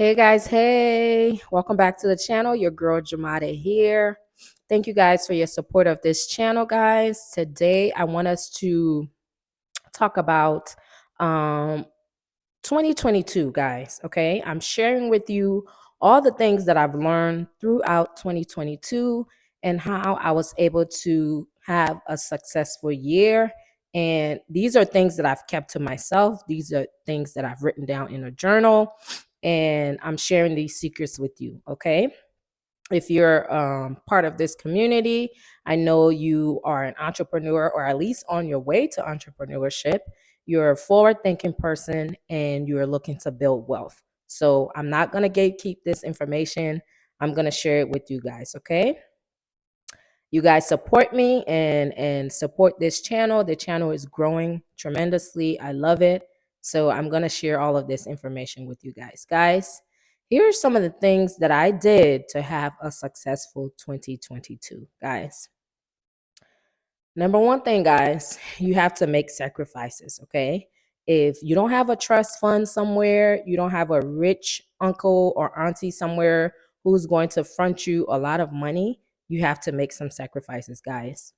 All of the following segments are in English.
Hey guys, hey, welcome back to the channel. Your girl Jamada here. Thank you guys for your support of this channel, guys. Today I want us to talk about um 2022, guys. Okay, I'm sharing with you all the things that I've learned throughout 2022 and how I was able to have a successful year. And these are things that I've kept to myself. These are things that I've written down in a journal, and I'm sharing these secrets with you. Okay, if you're part of this community, I know you are an entrepreneur or at least on your way to entrepreneurship. You're a forward thinking person and you're looking to build wealth. So I'm not going to gatekeep this information. I'm going to share it with you guys. Okay. You guys support me and support this channel. The channel is growing tremendously. I love it. So I'm going to share all of this information with you guys. Guys, here are some of the things that I did to have a successful 2022, guys. Number one thing, guys, you have to make sacrifices, okay? If you don't have a trust fund somewhere, you don't have a rich uncle or auntie somewhere who's going to front you a lot of money, you have to make some sacrifices, guys.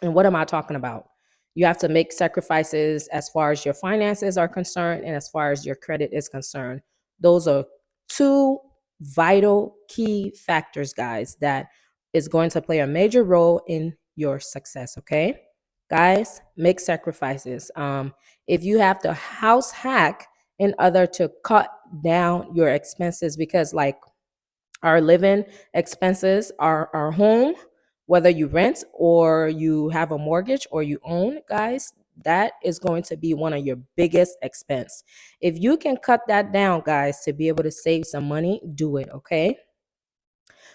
And what am I talking about? You have to make sacrifices as far as your finances are concerned and as far as your credit is concerned. Those are two vital key factors, guys, that is going to play a major role in your success. Okay, guys, make sacrifices. If you have to house hack in order to cut down your expenses, because like our living expenses, our home, whether you rent or you have a mortgage or you own, guys, that is going to be one of your biggest expense. If you can cut that down, guys, to be able to save some money, do it. Okay,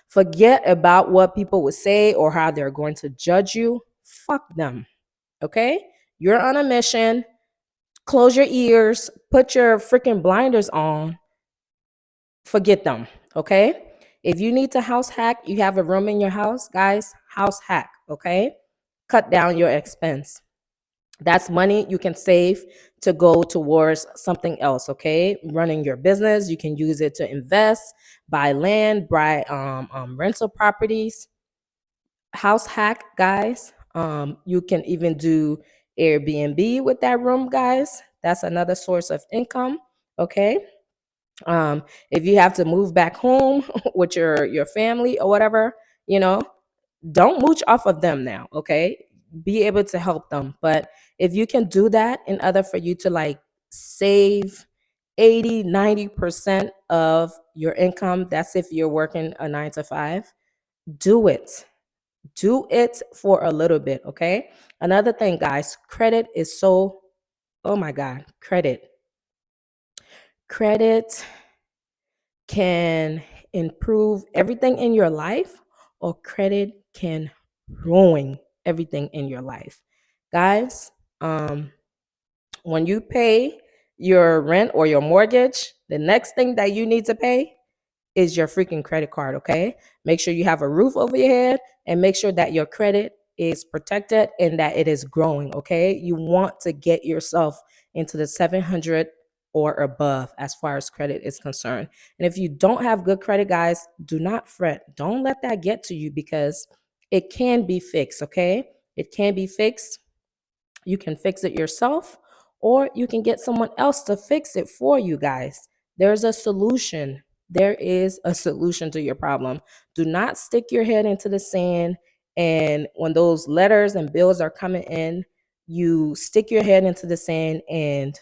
forget about what people would say or how they're going to judge you. Fuck them. Okay, you're on a mission. Close your ears, put your freaking blinders on, forget them. Okay, if you need to house hack, you have a room in your house, guys, house hack. Okay, cut down your expense. That's money you can save to go towards something else. Okay, running your business, you can use it to invest, buy land, buy rental properties. House hack, guys. You can even do Airbnb with that room, guys. That's another source of income. Okay, if you have to move back home with your family or whatever, you know, don't mooch off of them now. Okay, be able to help them. But if you can do that in order for you to like save 80-90% of your income, that's if you're working a 9 to 5, do it. Do it for a little bit. Okay, another thing, guys, credit is so, oh my god, credit can improve everything in your life, or credit can ruin everything in your life. Guys, when you pay your rent or your mortgage, the next thing that you need to pay is your freaking credit card. Okay, make sure you have a roof over your head and make sure that your credit is protected and that it is growing. Okay, you want to get yourself into the 700 or above as far as credit is concerned. And if you don't have good credit, guys, do not fret. Don't let that get to you, because it can be fixed. Okay, it can be fixed. You can fix it yourself, or you can get someone else to fix it for you, guys. There's a solution. There is a solution to your problem. Do not stick your head into the sand. And when those letters and bills are coming in, you stick your head into the sand and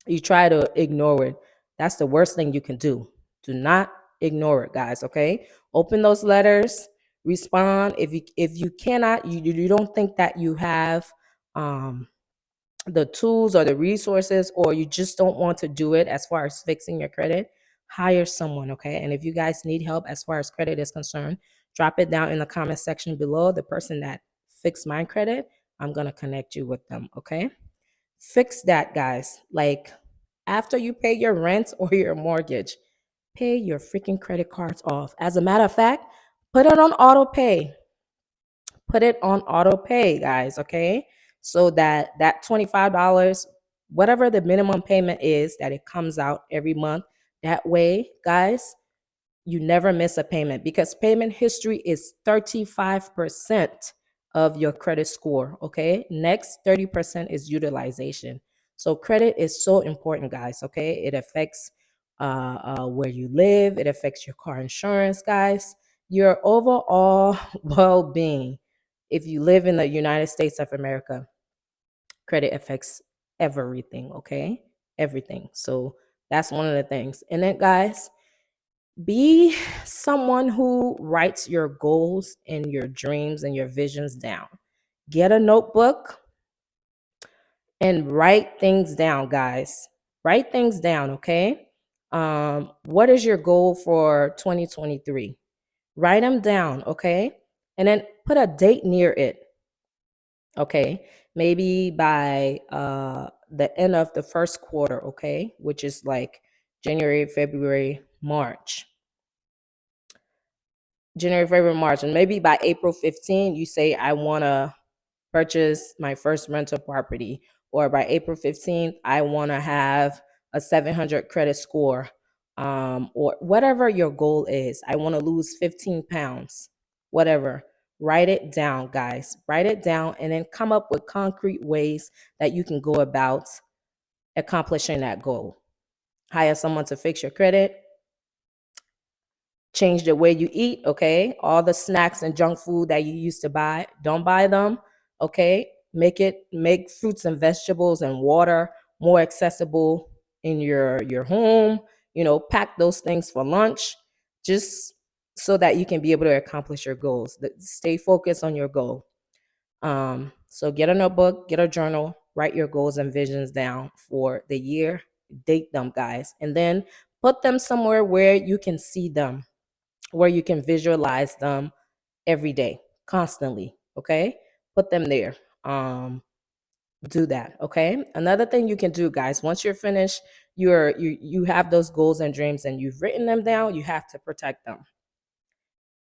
you try to ignore it. That's the worst thing you can do. Do not ignore it, guys. Okay, open those letters, respond. If you cannot, you don't think that you have um the tools or the resources, or you just don't want to do it as far as fixing your credit, hire someone. Okay, and if you guys need help as far as credit is concerned, drop it down in the comment section below. The person that fixed my credit, I'm gonna connect you with them. Okay, fix that, guys. Like, after you pay your rent or your mortgage, pay your freaking credit cards off. As a matter of fact, put it on auto pay. Put it on auto pay, guys. Okay, so that $25, whatever the minimum payment is, that it comes out every month, That way, guys, you never miss a payment because payment history is 35% of your credit score. Okay. Next 30% is utilization. So credit is so important, guys. Okay. It affects where you live, it affects your car insurance, guys, your overall well being. If you live in the United States of America, credit affects everything. Okay. Everything. So that's one of the things. And then, guys, be someone who writes your goals and your dreams and your visions down. Get a notebook and write things down, guys. Write things down, okay? What is your goal for 2023? Write them down, okay? And then put a date near it, okay? Maybe by the end of the first quarter, okay? Which is like January, February, March. January, February, March, and maybe by April 15, you say, I want to purchase my first rental property. Or by April 15th, I want to have a 700 credit score. Or whatever your goal is. I want to lose 15 pounds, whatever. Write it down, guys. Write it down and then come up with concrete ways that you can go about accomplishing that goal. Hire someone to fix your credit, change the way you eat, okay? All the snacks and junk food that you used to buy, don't buy them, okay? Make fruits and vegetables and water more accessible in your home. Pack those things for lunch just so that you can be able to accomplish your goals. Stay focused on your goal. So get a notebook, get a journal, write your goals and visions down for the year, date them, guys, and then put them somewhere where you can see them, where you can visualize them every day, constantly. Okay. Put them there. Do that. Okay. Another thing you can do, guys, once you're finished, you have those goals and dreams and you've written them down, you have to protect them.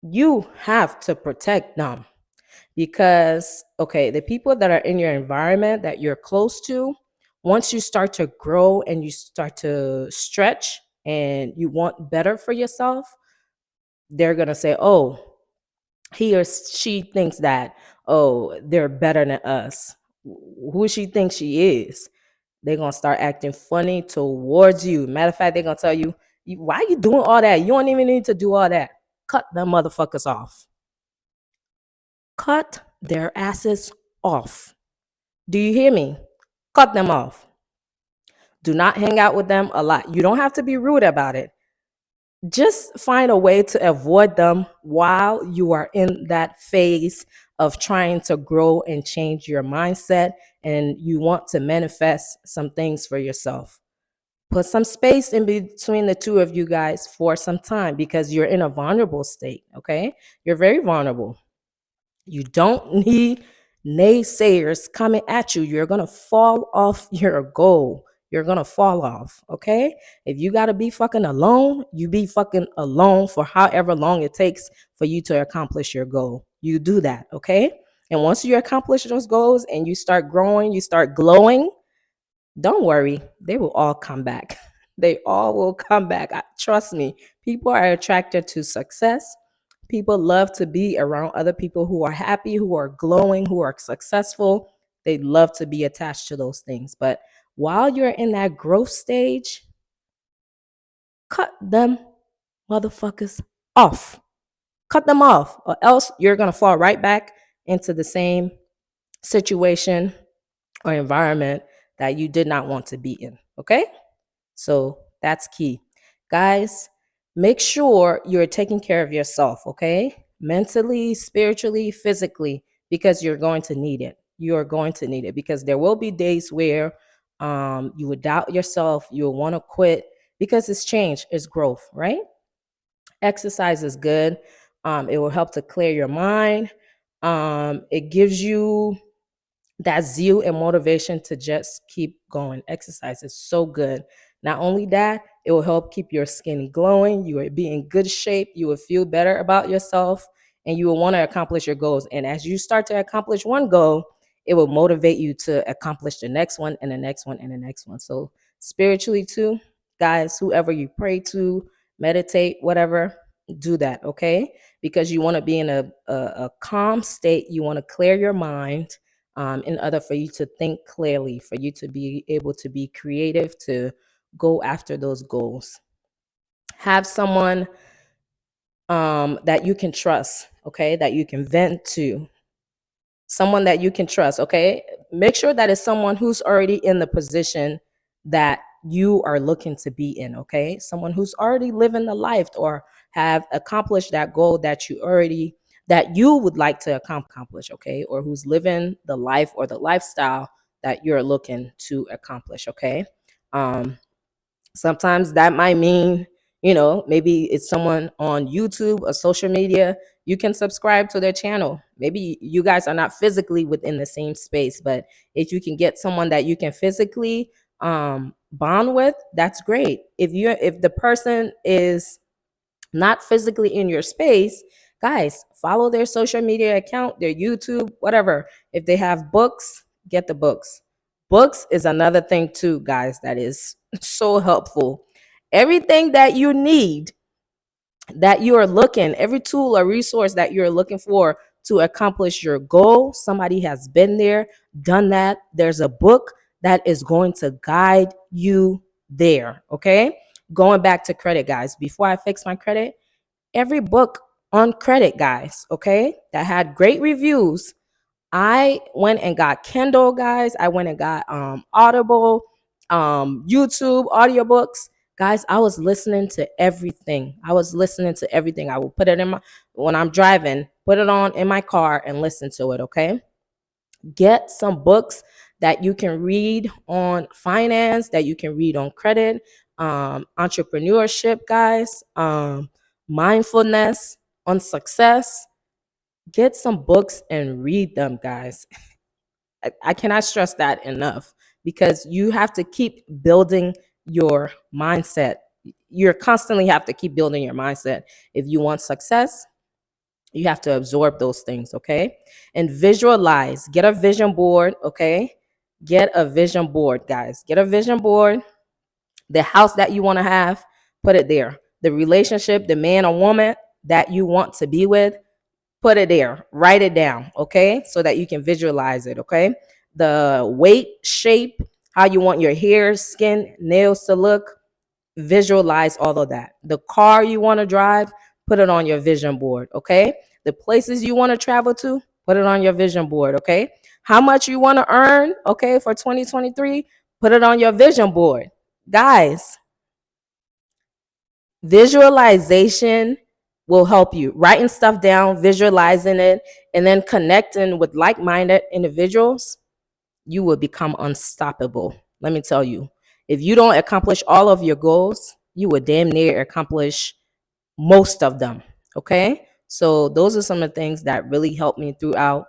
You have to protect them because, okay, the people that are in your environment that you're close to, once you start to grow and you start to stretch and you want better for yourself, they're going to say, oh, he or she thinks that, oh, they're better than us. Who she thinks she is. They're going to start acting funny towards you. Matter of fact, they're going to tell you, why you doing all that? You don't even need to do all that. Cut them motherfuckers off. Cut their asses off. Do you hear me? Cut them off. Do not hang out with them a lot. You don't have to be rude about it. Just find a way to avoid them while you are in that phase of trying to grow and change your mindset and you want to manifest some things for yourself. Put some space in between the two of you guys for some time because you're in a vulnerable state, okay? You're very vulnerable. You don't need naysayers coming at you. You're going to fall off your goal. You're going to fall off, okay? If you got to be fucking alone, you be fucking alone for however long it takes for you to accomplish your goal. You do that, okay? And once you accomplish those goals and you start growing, you start glowing, don't worry, they will all come back. They all will come back. Trust me, people are attracted to success. People love to be around other people who are happy, who are glowing, who are successful. They love to be attached to those things. But while you're in that growth stage, cut them motherfuckers off. Cut them off, or else you're going to fall right back into the same situation or environment that you did not want to be in. Okay? So that's key. Guys, make sure you're taking care of yourself, okay? Mentally, spiritually, physically, because you're going to need it. You are going to need it because there will be days where you would doubt yourself, you will want to quit because it's change, it's growth, right? Exercise is good. It will help to clear your mind. It gives you that zeal and motivation to just keep going. Exercise is so good. Not only that, it will help keep your skin glowing. You will be in good shape. You will feel better about yourself and you will want to accomplish your goals. And as you start to accomplish one goal, it will motivate you to accomplish the next one and the next one and the next one. So spiritually too, guys, whoever you pray to, meditate, whatever, do that, okay? Because you want to be in a calm state. You want to clear your mind, in order for you to think clearly, for you to be able to be creative, to go after those goals. Have someone that you can trust, okay, that you can vent to, someone that you can trust, okay? Make sure that it's someone who's already in the position that you are looking to be in, okay? Someone who's already living the life or have accomplished that goal that you would like to accomplish, okay? Or who's living the life or the lifestyle that you're looking to accomplish, okay? Um Sometimes that might mean, maybe it's someone on YouTube or social media. You can subscribe to their channel. Maybe you guys are not physically within the same space, but if you can get someone that you can physically bond with, that's great. If the person is not physically in your space, guys, follow their social media account, their YouTube, whatever. If they have books, get the books. Books is another thing too, guys, that is so helpful. Everything that you need, that you are looking, every tool or resource that you're looking for to accomplish your goal, somebody has been there, done that. There's a book that is going to guide you there, okay? Going back to credit, guys, before I fix my credit, every book on credit, guys, okay, that had great reviews, I went and got Kindle, guys. I went and got Audible, YouTube audiobooks. Guys, I was listening to everything. I was listening to everything. I will put it in my when I'm driving, put it on in my car and listen to it, okay? Get some books that you can read on finance, that you can read on credit, entrepreneurship, guys, mindfulness, on success. Get some books and read them, guys. I cannot stress that enough, because you have to keep building your mindset. You constantly have to keep building your mindset. If you want success, you have to absorb those things, okay? And visualize. Get a vision board, okay? Get a vision board, guys. Get a vision board. The house that you want to have, put it there. The relationship, the man or woman that you want to be with, put it there. Write it down, okay? So that you can visualize it, okay? The weight, shape, how you want your hair, skin, nails to look, visualize all of that. The car you want to drive, put it on your vision board, okay? The places you want to travel to, put it on your vision board, okay? How much you want to earn, okay, for 2023, put it on your vision board. Guys, visualization will help you. Writing stuff down, visualizing it, and then connecting with like-minded individuals, you will become unstoppable. Let me tell you, if you don't accomplish all of your goals, you will damn near accomplish most of them. Okay. So those are some of the things that really helped me throughout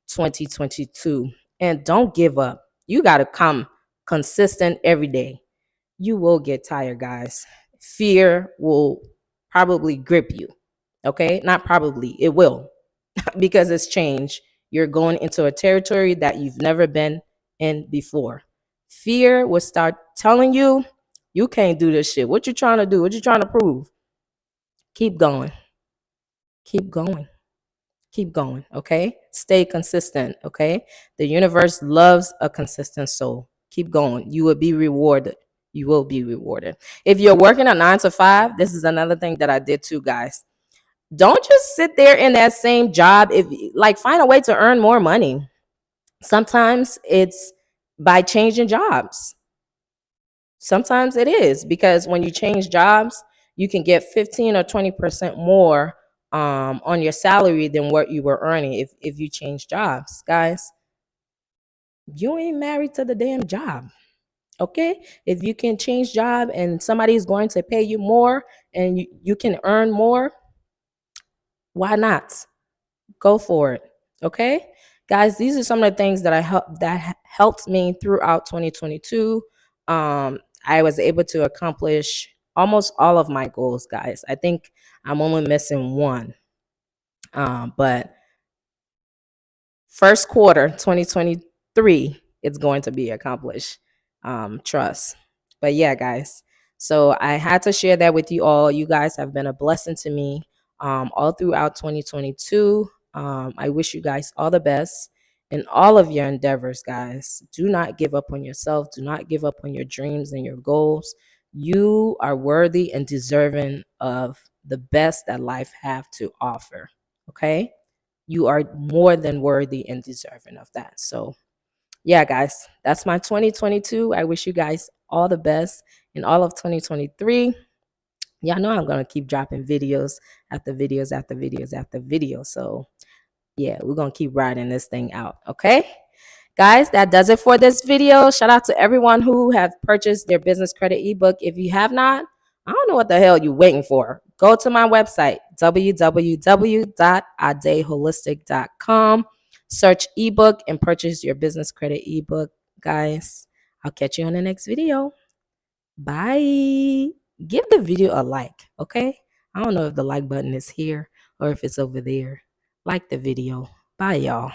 2022. And don't give up. You got to come consistent every day. You will get tired, guys. Fear will probably grip you. Okay. Not probably, it will, because it's change. You're going into a territory that you've never been in before. Fear will start telling you, you can't do this shit. What you trying to do? What you trying to prove? Keep going. Keep going. Keep going. Okay. Stay consistent. Okay. The universe loves a consistent soul. Keep going. You will be rewarded. You will be rewarded. If you're working a 9 to 5, this is another thing that I did too, guys. Don't just sit there in that same job. If like, find a way to earn more money. Sometimes it's by changing jobs. Sometimes it is, because when you change jobs, you can get 15 or 20% more on your salary than what you were earning if you change jobs. Guys, you ain't married to the damn job. Okay? If you can change job and somebody is going to pay you more and you can earn more, why not? Go for it. Okay? Guys, these are some of the things that helped me throughout 2022. I was able to accomplish almost all of my goals, guys. I think I'm only missing one. But first quarter 2023, it's going to be accomplished. Trust. But yeah, guys, So I had to share that with you all. You guys have been a blessing to me all throughout 2022. I wish you guys all the best in all of your endeavors, guys. Do not give up on yourself. Do not give up on your dreams and your goals. You are worthy and deserving of the best that life have to offer. Okay? You are more than worthy and deserving of that. So, yeah, guys, that's my 2022. I wish you guys all the best in all of 2023. Y'all know I'm going to keep dropping videos after videos after videos after videos. So, yeah, we're going to keep riding this thing out. Okay? Guys, that does it for this video. Shout out to everyone who have purchased their business credit ebook. If you have not, I don't know what the hell you're waiting for. Go to my website, www.adeholistic.com. Search ebook and purchase your business credit ebook. Guys, I'll catch you on the next video. Bye. Give the video a like, okay? I don't know if the like button is here or if it's over there. Like the video. Bye, y'all.